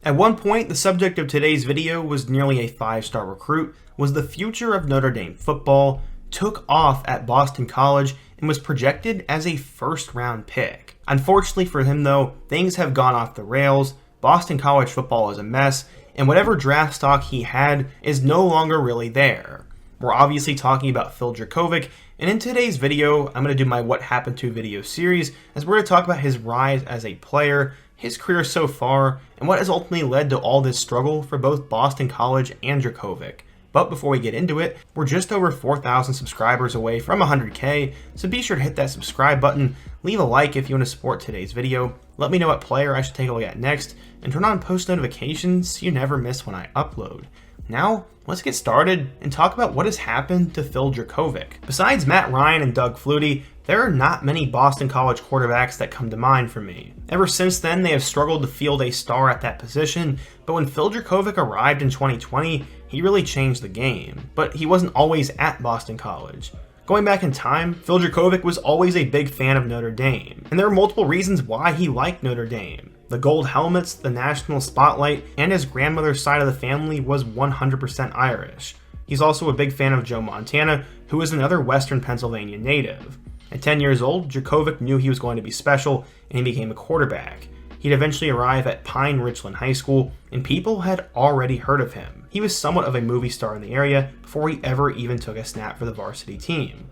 At one point, the subject of today's video was nearly a 5-star recruit, was the future of Notre Dame football, took off at Boston College, and was projected as a first-round pick. Unfortunately for him though, things have gone off the rails. Boston College football is a mess, and whatever draft stock he had is no longer really there. We're obviously talking about Phil Jurkovec, and in today's video, I'm going to do my What Happened To video series, as we're going to talk about his rise as a player, his career so far, and what has ultimately led to all this struggle for both Boston College and Jurkovec. But before we get into it, we're just over 4,000 subscribers away from 100K, so be sure to hit that subscribe button, leave a like if you want to support today's video, let me know what player I should take a look at next, and turn on post notifications so you never miss when I upload. Now, let's get started and talk about what has happened to Phil Jurkovec. Besides Matt Ryan and Doug Flutie, there are not many Boston College quarterbacks that come to mind for me. Ever since then, they have struggled to field a star at that position, but when Phil Jurkovec arrived in 2020, he really changed the game. But he wasn't always at Boston College. Going back in time, Phil Jurkovec was always a big fan of Notre Dame, and there are multiple reasons why he liked Notre Dame. The gold helmets, the national spotlight, and his grandmother's side of the family was 100% Irish. He's also a big fan of Joe Montana, who is another Western Pennsylvania native. At 10 years old, Jurkovec knew he was going to be special, and he became a quarterback. He'd eventually arrive at Pine Richland High School, and people had already heard of him. He was somewhat of a movie star in the area before he ever even took a snap for the varsity team.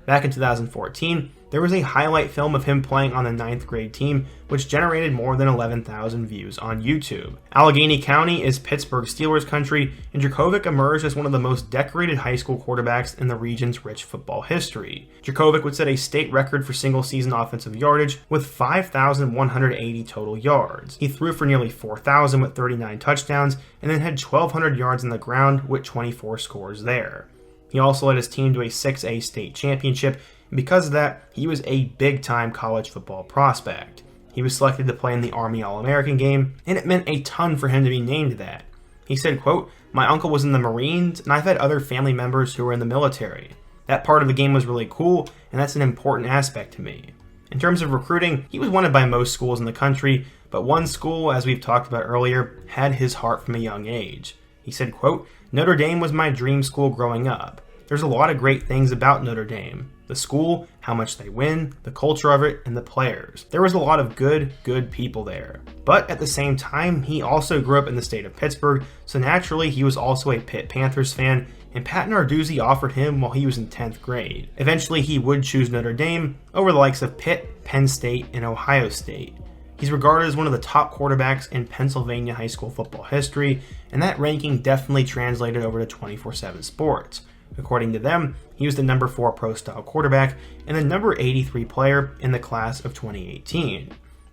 Back in 2014, there was a highlight film of him playing on the 9th grade team, which generated more than 11,000 views on YouTube. Allegheny County is Pittsburgh Steelers country, and Jurkovec emerged as one of the most decorated high school quarterbacks in the region's rich football history. Jurkovec would set a state record for single-season offensive yardage with 5,180 total yards. He threw for nearly 4,000 with 39 touchdowns, and then had 1,200 yards on the ground with 24 scores there. He also led his team to a 6A state championship, and because of that, he was a big-time college football prospect. He was selected to play in the Army All-American game, and it meant a ton for him to be named that. He said, quote, "My uncle was in the Marines, and I've had other family members who were in the military. That part of the game was really cool, and that's an important aspect to me." In terms of recruiting, he was wanted by most schools in the country, but one school, as we've talked about earlier, had his heart from a young age. He said, quote, "Notre Dame was my dream school growing up. There's a lot of great things about Notre Dame. The school, how much they win, the culture of it, and the players. There was a lot of good people there." But at the same time, he also grew up in the state of Pittsburgh, so naturally he was also a Pitt Panthers fan, and Pat Narduzzi offered him while he was in 10th grade. Eventually he would choose Notre Dame over the likes of Pitt, Penn State, and Ohio State. He's regarded as one of the top quarterbacks in Pennsylvania high school football history, and that ranking definitely translated over to 24/7 Sports. According to them, he was the number 4 pro-style quarterback and the number 83 player in the class of 2018.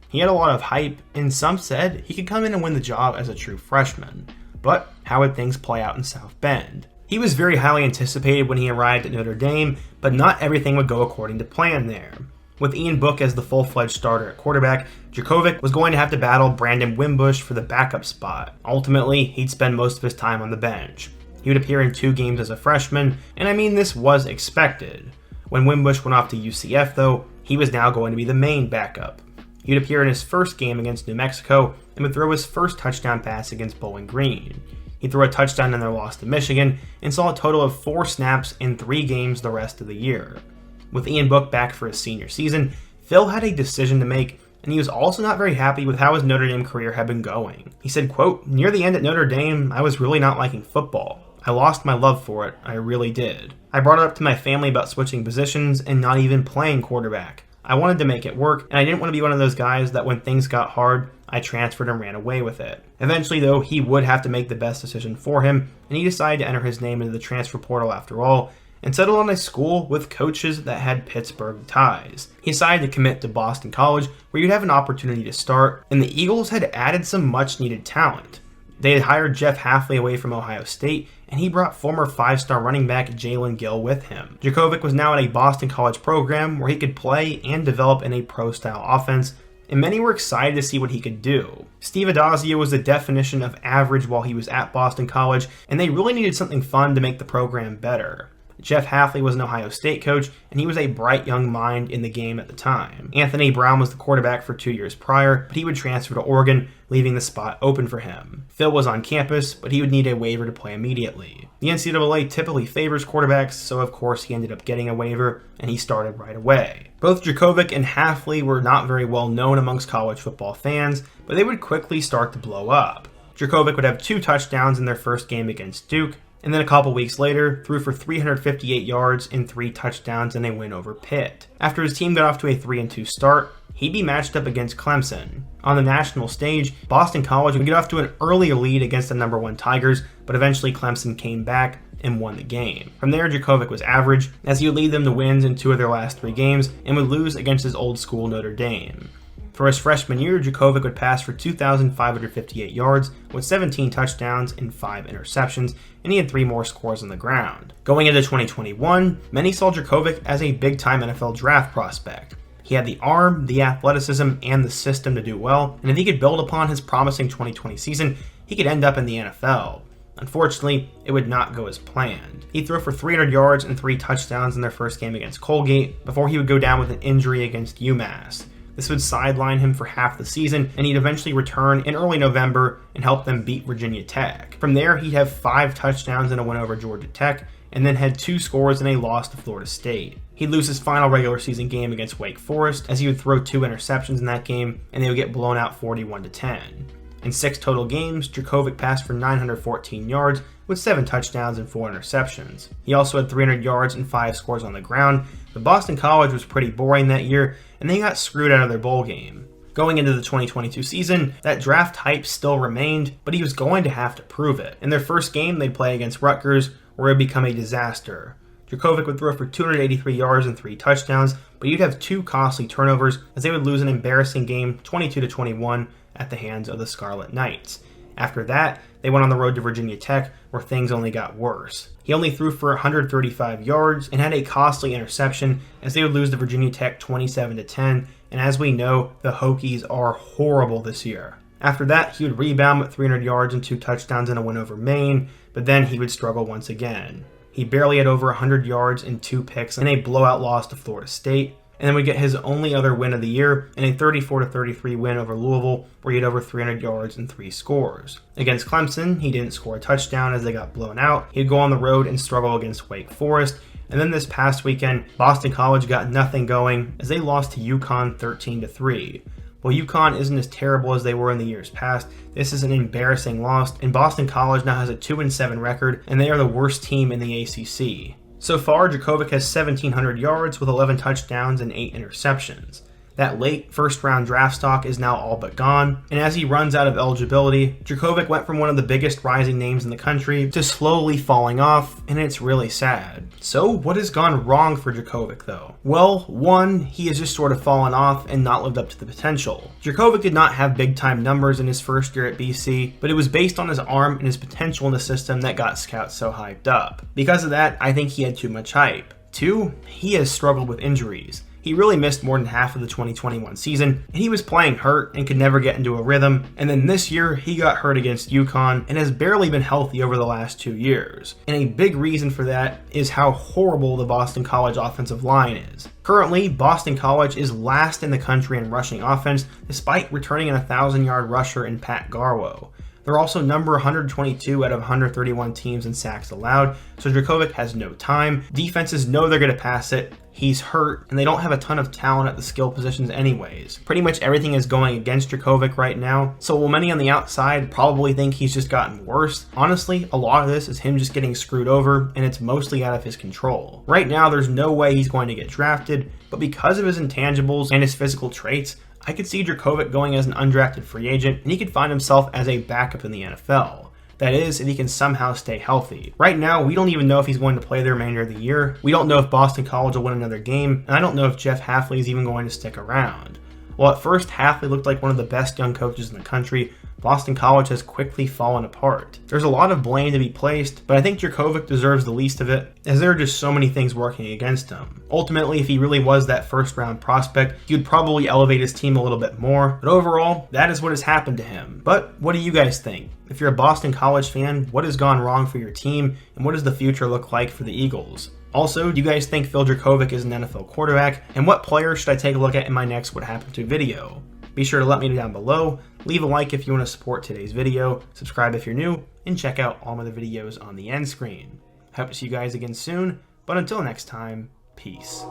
He had a lot of hype, and some said he could come in and win the job as a true freshman. But how would things play out in South Bend? He was very highly anticipated when he arrived at Notre Dame, but not everything would go according to plan there. With Ian Book as the full-fledged starter at quarterback, Jurkovec was going to have to battle Brandon Wimbush for the backup spot. Ultimately, he'd spend most of his time on the bench. He would appear in 2 games as a freshman, and I mean this was expected. When Wimbush went off to UCF though, he was now going to be the main backup. He would appear in his first game against New Mexico and would throw his first touchdown pass against Bowling Green. He threw a touchdown in their loss to Michigan and saw a total of 4 snaps in 3 games the rest of the year. With Ian Book back for his senior season, Phil had a decision to make, and he was also not very happy with how his Notre Dame career had been going. He said, quote, "Near the end at Notre Dame, I was really not liking football. I lost my love for it, I really did. I brought it up to my family about switching positions and not even playing quarterback. I wanted to make it work, and I didn't want to be one of those guys that when things got hard, I transferred and ran away with it." Eventually though, he would have to make the best decision for him, and he decided to enter his name into the transfer portal after all, and settled on a school with coaches that had Pittsburgh ties. He decided to commit to Boston College, where you'd have an opportunity to start, and the Eagles had added some much needed talent. They had hired Jeff Hafley away from Ohio State, and he brought former 5-star running back Jalen Gill with him. Jurkovec was now at a Boston College program where he could play and develop in a pro-style offense, and many were excited to see what he could do. Steve Adazio was the definition of average while he was at Boston College, and they really needed something fun to make the program better. Jeff Hafley was an Ohio State coach, and he was a bright young mind in the game at the time. Anthony Brown was the quarterback for 2 years prior, but he would transfer to Oregon, leaving the spot open for him. Phil was on campus, but he would need a waiver to play immediately. The NCAA typically favors quarterbacks, so of course he ended up getting a waiver, and he started right away. Both Jurkovec and Hafley were not very well known amongst college football fans, but they would quickly start to blow up. Jurkovec would have 2 touchdowns in their first game against Duke, and then a couple weeks later, threw for 358 yards and 3 touchdowns in a win over Pitt. After his team got off to a 3-2 start, he'd be matched up against Clemson. On the national stage, Boston College would get off to an earlier lead against the #1 Tigers, but eventually Clemson came back and won the game. From there, Jurkovec was average, as he would lead them to wins in 2 of their last 3 games and would lose against his old school Notre Dame. For his freshman year, Jurkovec would pass for 2,558 yards with 17 touchdowns and 5 interceptions, and he had 3 more scores on the ground. Going into 2021, many saw Jurkovec as a big-time NFL draft prospect. He had the arm, the athleticism, and the system to do well, and if he could build upon his promising 2020 season, he could end up in the NFL. Unfortunately, it would not go as planned. He threw for 300 yards and 3 touchdowns in their first game against Colgate before he would go down with an injury against UMass. This would sideline him for half the season, and he'd eventually return in early November and help them beat Virginia Tech. From there, he'd have 5 touchdowns in a win over Georgia Tech, and then had 2 scores in a loss to Florida State. He'd lose his final regular season game against Wake Forest, as he would throw 2 interceptions in that game, and they would get blown out 41-10. In 6 total games, Jurkovec passed for 914 yards with 7 touchdowns and 4 interceptions. He also had 300 yards and 5 scores on the ground, but Boston College was pretty boring that year, and they got screwed out of their bowl game. Going into the 2022 season, that draft hype still remained, but he was going to have to prove it. In their first game, they'd play against Rutgers, where it would become a disaster. Jurkovec would throw for 283 yards and 3 touchdowns, but he'd have 2 costly turnovers, as they would lose an embarrassing game 22-21 at the hands of the Scarlet Knights. After that, they went on the road to Virginia Tech, where things only got worse. He only threw for 135 yards and had a costly interception, as they would lose to Virginia Tech 27-10, and as we know, the Hokies are horrible this year. After that, he would rebound with 300 yards and 2 touchdowns in a win over Maine, but then he would struggle once again. He barely had over 100 yards and 2 picks in a blowout loss to Florida State, and then would get his only other win of the year in a 34-33 win over Louisville, where he had over 300 yards and 3 scores. Against Clemson, he didn't score a touchdown as they got blown out. He'd go on the road and struggle against Wake Forest, and then this past weekend, Boston College got nothing going as they lost to UConn 13-3. While UConn isn't as terrible as they were in the years past, this is an embarrassing loss, and Boston College now has a 2-7 record, and they are the worst team in the ACC. So far, Jurkovec has 1,700 yards with 11 touchdowns and 8 interceptions. That late first-round draft stock is now all but gone, and as he runs out of eligibility, Jurkovec went from one of the biggest rising names in the country to slowly falling off, and it's really sad. So what has gone wrong for Jurkovec though? Well, one, he has just sort of fallen off and not lived up to the potential. Jurkovec did not have big-time numbers in his first year at BC, but it was based on his arm and his potential in the system that got scouts so hyped up. Because of that, I think he had too much hype. 2, he has struggled with injuries. He really missed more than half of the 2021 season, and he was playing hurt and could never get into a rhythm, and then this year, he got hurt against UConn and has barely been healthy over the last 2 years. And a big reason for that is how horrible the Boston College offensive line is. Currently, Boston College is last in the country in rushing offense, despite returning an 1,000-yard rusher in Pat Garwo. They're also number 122 out of 131 teams in sacks allowed, so Jurkovec has no time. Defenses know they're going to pass it, he's hurt, and they don't have a ton of talent at the skill positions anyways. Pretty much everything is going against Jurkovec right now, so while many on the outside probably think he's just gotten worse, honestly, a lot of this is him just getting screwed over, and it's mostly out of his control. Right now, there's no way he's going to get drafted, but because of his intangibles and his physical traits, I could see Jurkovec going as an undrafted free agent, and he could find himself as a backup in the NFL. That is, if he can somehow stay healthy. Right now, we don't even know if he's going to play the remainder of the year. We don't know if Boston College will win another game, and I don't know if Jeff Hafley is even going to stick around. While at first Hafley looked like one of the best young coaches in the country, Boston College has quickly fallen apart. There's a lot of blame to be placed, but I think Jurkovec deserves the least of it, as there are just so many things working against him. Ultimately, if he really was that first-round prospect, he would probably elevate his team a little bit more, but overall, that is what has happened to him. But what do you guys think? If you're a Boston College fan, what has gone wrong for your team, and what does the future look like for the Eagles? Also, do you guys think Phil Jurkovec is an NFL quarterback? And what player should I take a look at in my next What Happened To video? Be sure to let me know down below, leave a like if you want to support today's video, subscribe if you're new, and check out all my other videos on the end screen. I hope to see you guys again soon, but until next time, peace.